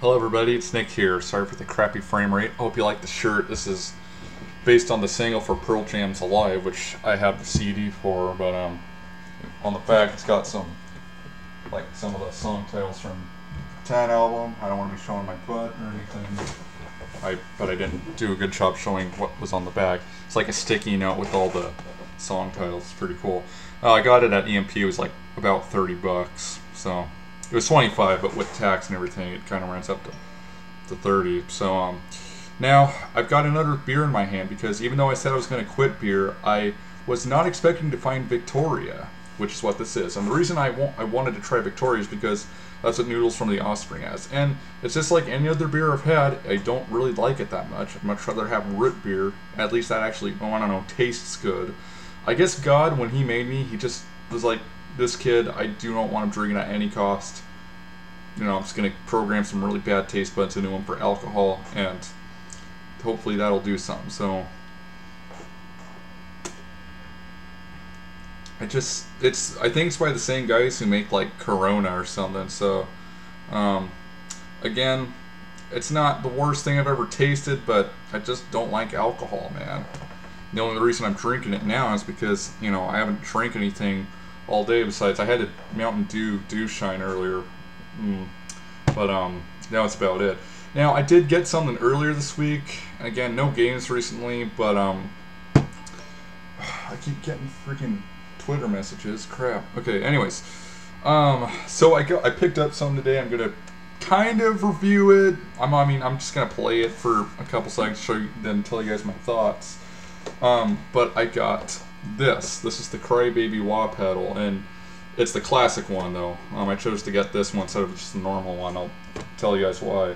Hello everybody, it's Nick here. Sorry for the crappy frame rate. Hope you like the shirt. This is based on the single for Pearl Jam's Alive, which I have the CD for, but on the back it's got some of the song titles from the 10 album. I don't want to be showing my butt or anything. But I didn't do a good job showing what was on the back. It's like a sticky note with all the song titles. It's pretty cool. I got it at EMP. It was like about 30 bucks. So it was 25, but with tax and everything, it kind of runs up to 30. So now I've got another beer in my hand because even though I said I was going to quit beer, I was not expecting to find Victoria, which is what this is. And the reason I wanted to try Victoria is because that's what Noodles from the Offspring has. And it's just like any other beer I've had, I don't really like it that much. I'd much rather have root beer. At least that actually, I don't know, tastes good. I guess God, when he made me, he just was like, this kid, I do not want him drinking at any cost. You know, I'm just going to program some really bad taste buds into him for alcohol, and hopefully that'll do something. So I think it's by the same guys who make like Corona or something. So again, it's not the worst thing I've ever tasted, but I just don't like alcohol, man. The only reason I'm drinking it now is because, you know, I haven't drank anything all day. Besides, I had a Mountain Dew Shine earlier, but now that's about it. Now I did get something earlier this week. Again, no games recently, but I keep getting freaking Twitter messages. Crap. Okay. Anyways, so I picked up something today. I'm gonna kind of review it. I'm just gonna play it for a couple seconds, show you, then tell you guys my thoughts. But I got this. This is the Crybaby Wah pedal, and it's the classic one though. I chose to get this one instead of just the normal one. I'll tell you guys why.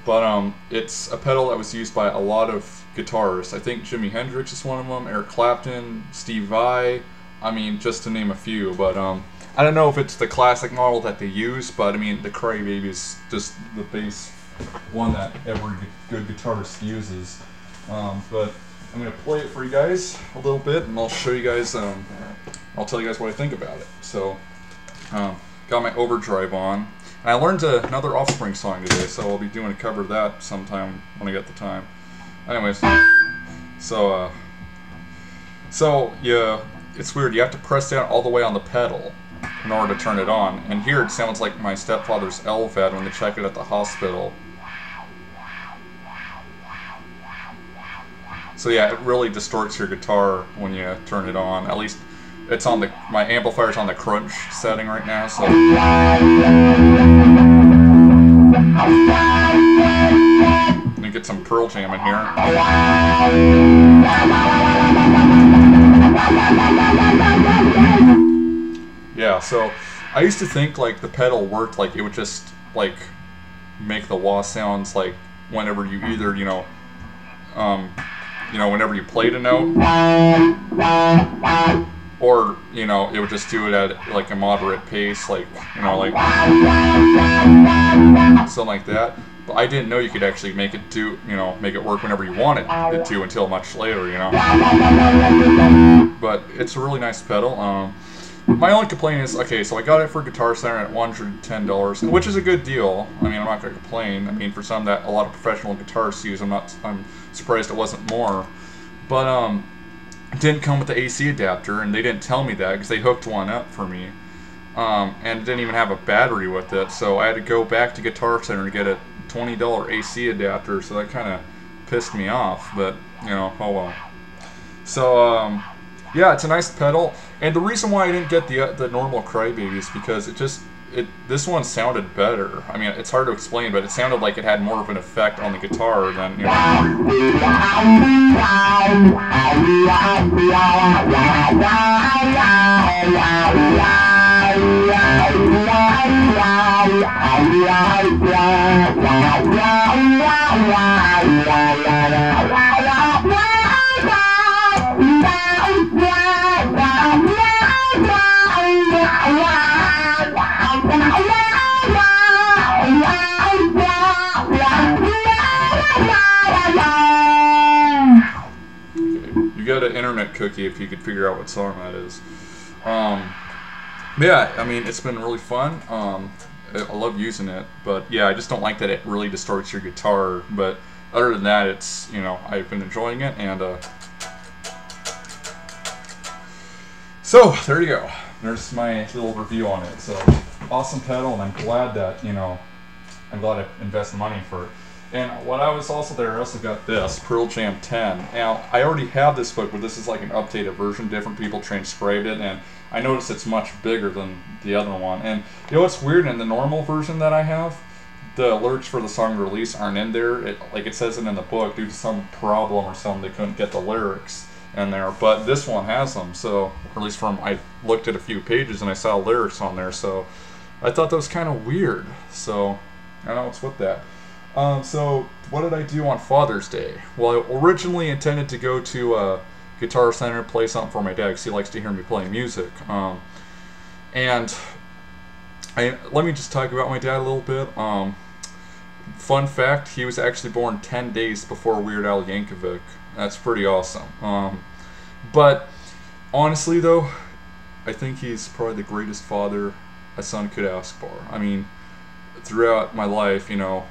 But it's a pedal that was used by a lot of guitarists. I think Jimi Hendrix is one of them, Eric Clapton, Steve Vai. I mean, just to name a few. But I don't know if it's the classic model that they use, but I mean, the Crybaby is just the base one that every good guitarist uses. But I'm going to play it for you guys a little bit, and I'll show you guys, I'll tell you guys what I think about it. So, got my overdrive on. And I learned another Offspring song today, so I'll be doing a cover of that sometime when I get the time. Anyways, so yeah, it's weird. You have to press down all the way on the pedal in order to turn it on. And here it sounds like my stepfather's LVAD when they check it at the hospital. So yeah, it really distorts your guitar when you turn it on. At least it's on my amplifier's on the crunch setting right now, so. Let me get some Pearl Jam in here. Yeah, so I used to think like the pedal worked like it would just like make the wah sounds like whenever you either, whenever you played a note, or, it would just do it at like a moderate pace, like, like something like that. But I didn't know you could actually make it do, make it work whenever you wanted it to until much later, But it's a really nice pedal. My only complaint is, okay, so I got it for Guitar Center at $110, which is a good deal. I mean, I'm not going to complain. I mean, for some that a lot of professional guitarists use, I'm surprised it wasn't more. But it didn't come with the AC adapter, and they didn't tell me that because they hooked one up for me. And it didn't even have a battery with it, so I had to go back to Guitar Center to get a $20 AC adapter, so that kind of pissed me off, but, oh well. So, yeah, it's a nice pedal, and the reason why I didn't get the normal Crybaby is because this one sounded better. I mean, it's hard to explain, but it sounded like it had more of an effect on the guitar than, You got an internet cookie if you could figure out what song that is. Yeah, I mean, it's been really fun. I love using it, but yeah, I just don't like that it really distorts your guitar. But other than that, it's, you know, I've been enjoying it, and so there you go. There's my little review on it. So awesome pedal, and I'm glad that, you know, I'm glad I invested money for it. And when I was also there, I also got this Pearl Jam 10. Now, I already have this book, but this is like an updated version. Different people transcribed it, and I noticed it's much bigger than the other one. And you know what's weird? In the normal version that I have, the lyrics for the song release aren't in there. Like it says it in the book, due to some problem or something, they couldn't get the lyrics in there. But this one has them, so, or at least from, I looked at a few pages and I saw lyrics on there, so I thought that was kind of weird. So, I don't know what's with that. So, what did I do on Father's Day? Well, I originally intended to go to Guitar Center, play something for my dad, because he likes to hear me play music. And let me just talk about my dad a little bit. Fun fact, he was actually born 10 days before Weird Al Yankovic. That's pretty awesome. But, honestly though, I think he's probably the greatest father a son could ask for. I mean, throughout my life, you know,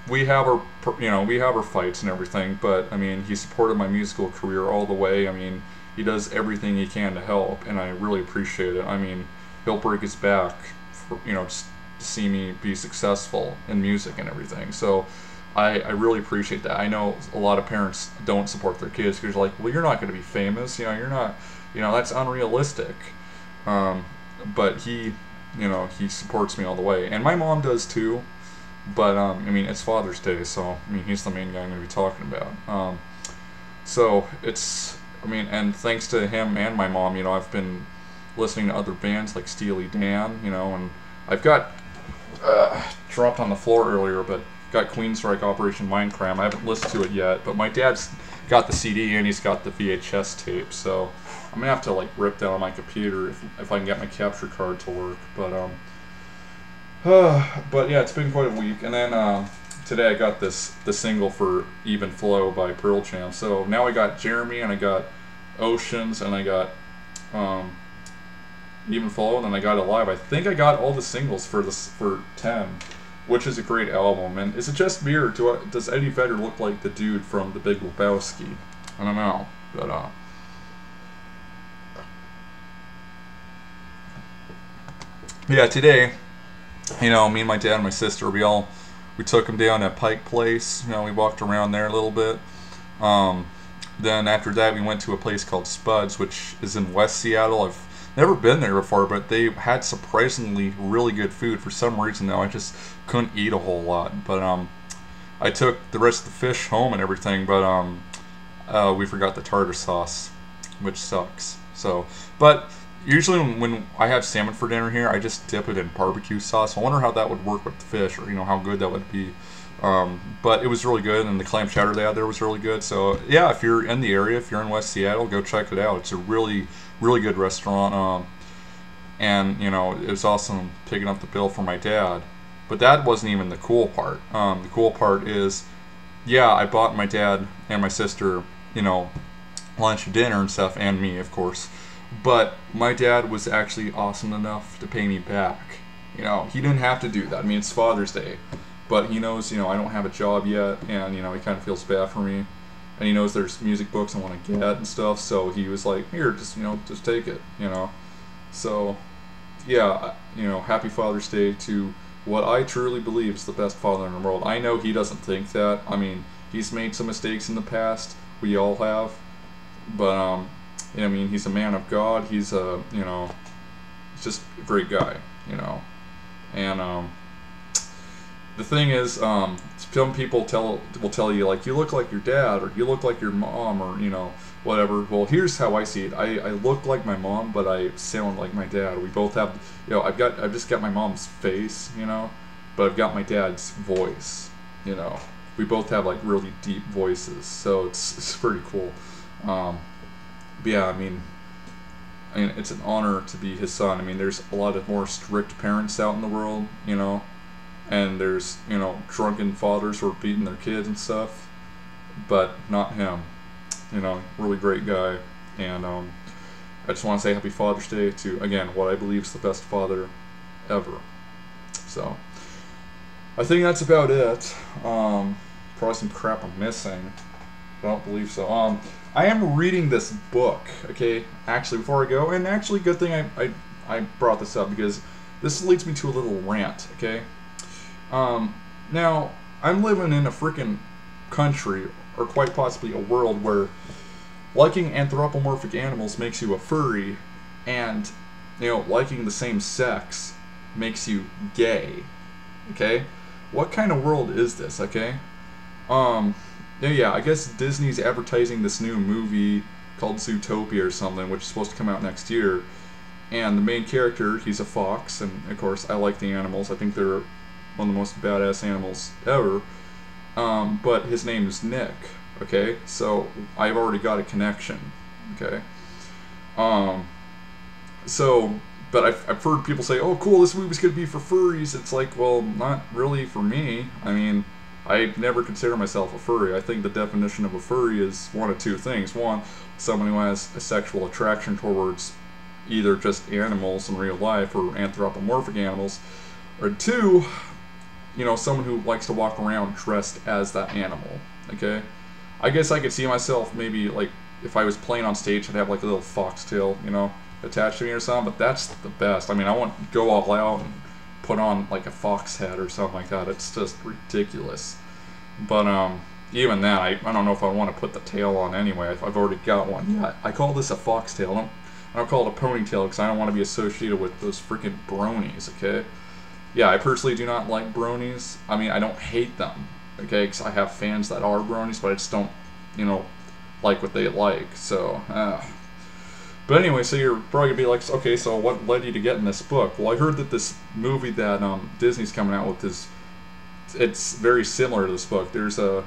we have our fights and everything, but I mean, he supported my musical career all the way. I mean, he does everything he can to help, and I really appreciate it. I mean, he'll break his back for, you know, just to see me be successful in music and everything. So I really appreciate that. I know a lot of parents don't support their kids because they're like, well, you're not going to be famous, you know, you're not, you know, that's unrealistic. But he, you know, he supports me all the way, and my mom does too. But I mean, it's Father's Day, so I mean, he's the main guy I'm going to be talking about. So it's, I mean, and thanks to him and my mom, you know, I've been listening to other bands like Steely Dan, you know, and I've got dropped on the floor earlier, but got Queensryche Operation Mindcrime. I haven't listened to it yet, but my dad's got the CD and he's got the VHS tape, so I'm gonna have to like rip down on my computer if I can get my capture card to work. But yeah, it's been quite a week. And then today I got the single for Even Flow by Pearl Jam. So now I got Jeremy, and I got Oceans, and I got Even Flow, and then I got Alive. I think I got all the singles for 10, which is a great album. And is it just me, or does Eddie Vedder look like the dude from The Big Lebowski? I don't know, but yeah, today, you know, me and my dad and my sister, we took him down at Pike Place. You know, we walked around there a little bit. Then after that, we went to a place called Spud's, which is in West Seattle. I've never been there before, but they had surprisingly really good food. For some reason, though, I just couldn't eat a whole lot. But I took the rest of the fish home and everything, but we forgot the tartar sauce, which sucks. So, but usually when I have salmon for dinner here, I just dip it in barbecue sauce. I wonder how that would work with the fish, or you know, how good that would be. But it was really good, and the clam chowder they had there was really good. So yeah, if you're in the area, if you're in West Seattle, go check it out. It's a really, really good restaurant. And you know, it was awesome picking up the bill for my dad. But that wasn't even the cool part. The cool part is, yeah, I bought my dad and my sister, you know, lunch and dinner and stuff, and me, of course. But my dad was actually awesome enough to pay me back. You know, he didn't have to do that. I mean, it's Father's Day. But he knows, you know, I don't have a job yet, and, you know, he kind of feels bad for me. And he knows there's music books I want to get and stuff, so he was like, here, just, you know, just take it, you know. So, yeah, you know, happy Father's Day to what I truly believe is the best father in the world. I know he doesn't think that. I mean, he's made some mistakes in the past. We all have. But, I mean, he's a man of God. He's a, you know, he's just a great guy, you know. And, the thing is, some people will tell you, like, you look like your dad, or you look like your mom, or, you know, whatever. Well, here's how I see it. I look like my mom, but I sound like my dad. We both have, you know, I've just got my mom's face, you know, but I've got my dad's voice, you know. We both have, like, really deep voices, so it's pretty cool. But yeah, I mean, it's an honor to be his son. I mean, there's a lot of more strict parents out in the world, you know. And there's, you know, drunken fathers who are beating their kids and stuff, but not him. You know, really great guy. And I just want to say happy Father's Day to, again, what I believe is the best father ever. So I think that's about it. Probably some crap I'm missing. I don't believe so. I am reading this book, okay, actually, before I go, and actually, good thing I brought this up, because this leads me to a little rant, okay? Now, I'm living in a freaking country, or quite possibly a world, where liking anthropomorphic animals makes you a furry, and, you know, liking the same sex makes you gay, okay? What kind of world is this, okay? Yeah, I guess Disney's advertising this new movie called Zootopia or something, which is supposed to come out next year. And the main character, he's a fox, and of course I like the animals. I think they're one of the most badass animals ever. But his name is Nick, okay? So I've already got a connection, okay? But I've heard people say, oh cool, this movie's gonna be for furries. It's like, well, not really for me. I mean, I never consider myself a furry. I think the definition of a furry is one of two things. One, someone who has a sexual attraction towards either just animals in real life or anthropomorphic animals. Or two, you know, someone who likes to walk around dressed as that animal, okay? I guess I could see myself maybe, like, if I was playing on stage, I'd have like a little foxtail, you know, attached to me or something, but that's the best. I mean, I want to go all out and put on like a fox head or something like that. It's just ridiculous. But even that, I don't know if I want to put the tail on anyway. I've already got one. Yeah, I call this a foxtail. I don't call it a ponytail because I don't want to be associated with those freaking bronies, okay? Yeah, I personally do not like bronies. I mean, I don't hate them, okay? Because I have fans that are bronies, but I just don't, you know, like what they like. So, But anyway, so you're probably going to be like, okay, so what led you to getting this book? Well, I heard that this movie that Disney's coming out with is, it's very similar to this book. There's a,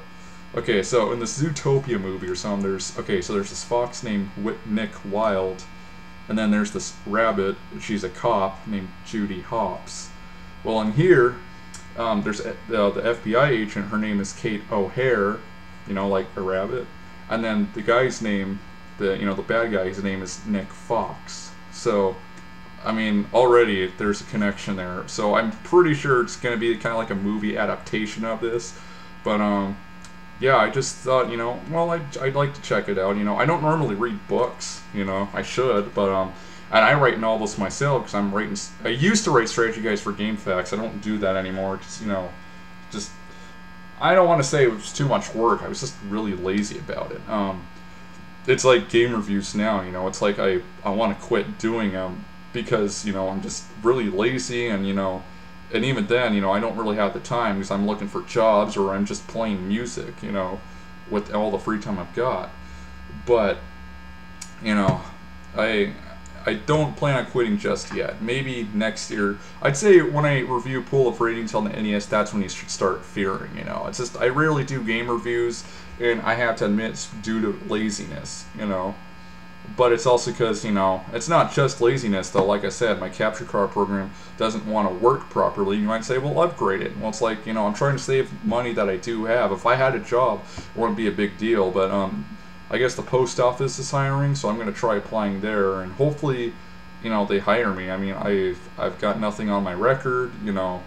okay, so in the Zootopia movie or something, there's this fox named Nick Wilde, and then there's this rabbit, she's a cop, named Judy Hopps. Well, in here, there's the FBI agent, her name is Kate O'Hare, you know, like a rabbit, and then the guy's name, the bad guy, his name is Nick Fox. So, I mean, already there's a connection there. So I'm pretty sure it's going to be kind of like a movie adaptation of this. But, yeah, I just thought, you know, well, I'd like to check it out. You know, I don't normally read books, you know, I should, but, and I write novels myself because I used to write strategy guides for GameFAQs. I don't do that anymore because, you know, just, I don't want to say it was too much work. I was just really lazy about it. It's like game reviews now, you know, it's like I want to quit doing them because, you know, I'm just really lazy, and, you know, and even then, you know, I don't really have the time because I'm looking for jobs or I'm just playing music, you know, with all the free time I've got. But, you know, I don't plan on quitting just yet. Maybe next year. I'd say when I review Pool of Ratings on the NES, that's when you should start fearing, you know. It's just, I rarely do game reviews, and I have to admit it's due to laziness, you know. But it's also because, you know, it's not just laziness, though. Like I said, my capture card program doesn't want to work properly. You might say, well, upgrade it. Well, it's like, you know, I'm trying to save money that I do have. If I had a job, it wouldn't be a big deal. But I guess the post office is hiring, so I'm going to try applying there. And hopefully, you know, they hire me. I mean, I've got nothing on my record, you know.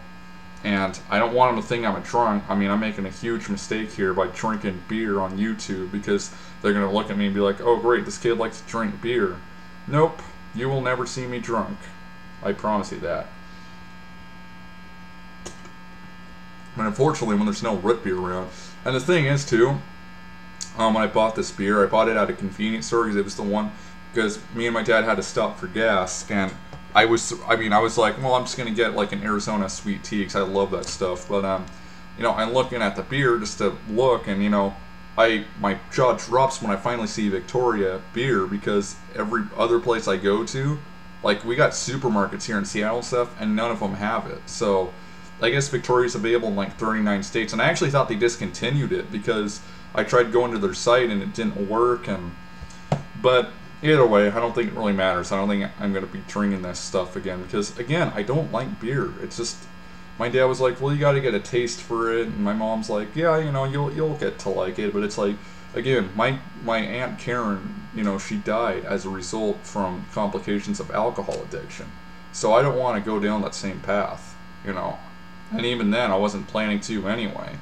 And I don't want them to think I'm a drunk. I mean, I'm making a huge mistake here by drinking beer on YouTube because they're going to look at me and be like, oh, great, this kid likes to drink beer. Nope, you will never see me drunk. I promise you that. But unfortunately, when there's no root beer around. And the thing is, too, when I bought this beer, I bought it at a convenience store because it was the one, because me and my dad had to stop for gas, and I was like, well, I'm just going to get like an Arizona sweet tea because I love that stuff. But, you know, I'm looking at the beer just to look, and, you know, my jaw drops when I finally see Victoria beer because every other place I go to, like, we got supermarkets here in Seattle and stuff, and none of them have it. So I guess Victoria's available in like 39 states, and I actually thought they discontinued it because I tried going to their site and it didn't work. But either way, I don't think it really matters. I don't think I'm going to be drinking this stuff again because, again, I don't like beer. It's just, my dad was like, well, you got to get a taste for it, and my mom's like, yeah, you know, you'll get to like it. But it's like, again, my Aunt Karen, you know, she died as a result from complications of alcohol addiction. So I don't want to go down that same path, you know. And even then, I wasn't planning to anyway.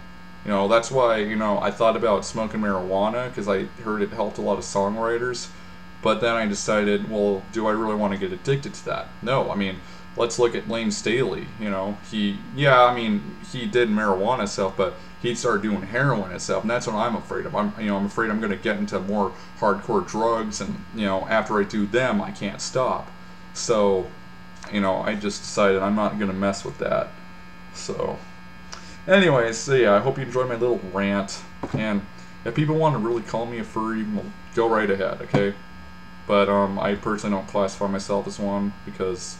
You know, that's why, you know, I thought about smoking marijuana because I heard it helped a lot of songwriters. But then I decided, well, do I really want to get addicted to that? No, I mean, let's look at Lane Staley. You know, he did marijuana stuff, but he'd start doing heroin and stuff, and that's what I'm afraid of. I'm afraid I'm going to get into more hardcore drugs, and you know, after I do them, I can't stop. So, you know, I just decided I'm not going to mess with that. So, anyways, so yeah, I hope you enjoyed my little rant, and if people want to really call me a furry, well, go right ahead, okay? But I personally don't classify myself as one because,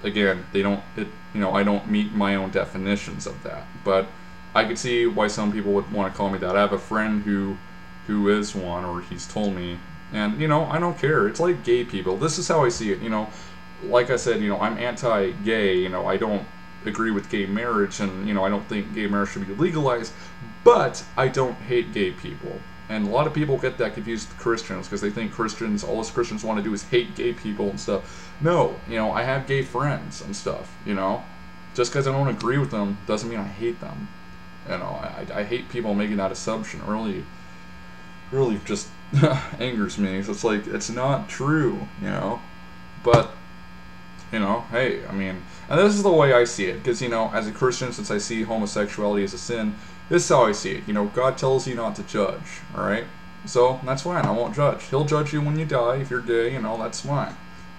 again, I don't meet my own definitions of that. But I could see why some people would want to call me that. I have a friend who is one, or he's told me, and you know, I don't care. It's like gay people. This is how I see it. You know, like I said, you know, I'm anti-gay. You know, I don't agree with gay marriage, and you know, I don't think gay marriage should be legalized. But I don't hate gay people. And a lot of people get that confused with Christians because they think all us Christians want to do is hate gay people and stuff. No, you know, I have gay friends and stuff, you know. Just because I don't agree with them doesn't mean I hate them. You know, I hate people making that assumption. It really just angers me. So it's like, it's not true, you know. But, you know, hey, I mean, and this is the way I see it. Because, you know, as a Christian, since I see homosexuality as a sin, this is how I see it. You know, God tells you not to judge, alright? So, that's fine. I won't judge. He'll judge you when you die. If you're gay, you know, that's fine.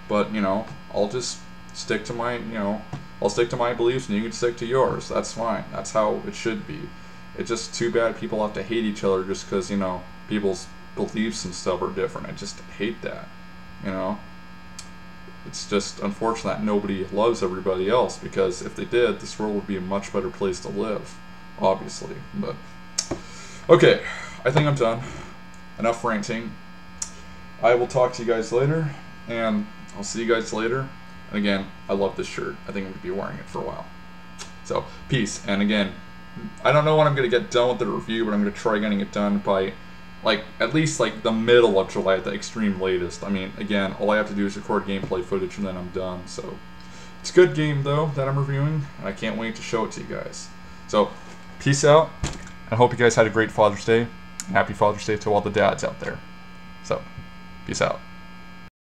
But, you know, I'll just stick to my, you know, I'll stick to my beliefs and you can stick to yours. That's fine. That's how it should be. It's just too bad people have to hate each other just because, you know, people's beliefs and stuff are different. I just hate that, you know? It's just unfortunate that nobody loves everybody else, because if they did, this world would be a much better place to live. Obviously, but okay, I think I'm done. Enough ranting. I will talk to you guys later, and I'll see you guys later. And again, I love this shirt. I think I'm going to be wearing it for a while. So, peace. And again, I don't know when I'm going to get done with the review, but I'm going to try getting it done by, like, at least, like, the middle of July at the extreme latest. I mean, again, all I have to do is record gameplay footage, and then I'm done. So, it's a good game, though, that I'm reviewing, and I can't wait to show it to you guys. So, peace out. I hope you guys had a great Father's Day. And happy Father's Day to all the dads out there. So, peace out.